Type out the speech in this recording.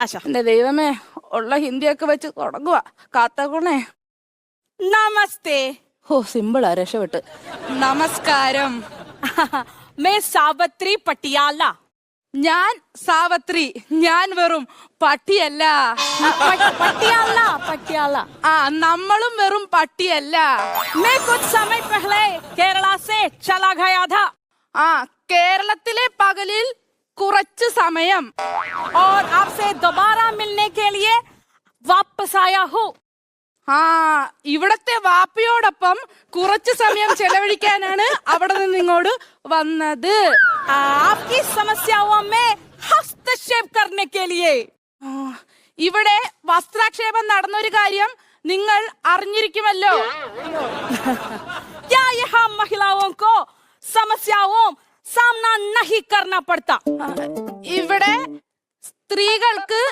अच्छा എന്റെ ദൈവമേ ഉള്ള ഹിന്ദിയൊക്കെ വെച്ച് തുടങ്ങുക കാത്തക്കണേ. नमस्ते ഓ സിമ്പിളാ രക്ഷപ്പെട്ട്. नमस्कारम मैं सावित्री पटियाला ഞാൻ സാവത്രി, ഞാൻ വെറും പട്ടിയല്ല. पटियाला पटियाला ആ നമ്മളും വെറും പട്ടിയല്ല. मैं कुछ समय पहले केरला से चला गया था ആ കേരളത്തിലെ പകലിൽ കുറച്ച് സമയം और आपसे दोबारा मिलने के लिए वापस आया हूँ ആ ഇവിടത്തെ വാപ്പിയോടൊപ്പം കുറച്ച് സമയം ചെലവഴിക്കാനാണ് അവിടെ നിന്ന് ഇങ്ങോട്ട് വന്നത്. आपकी समस्याओं में हस्तक्षेप करने के लिए ആ, ഇവിടെ വസ്ത്രാക്ഷേപം നടന്നൊരു കാര്യം നിങ്ങൾ അറിഞ്ഞിരിക്കുമല്ലോ. क्या यहाँ महिलाओं को समस्याओं सामना नहीं करना पड़ता ആ, ഇവിടെ സ്ത്രീകൾക്ക്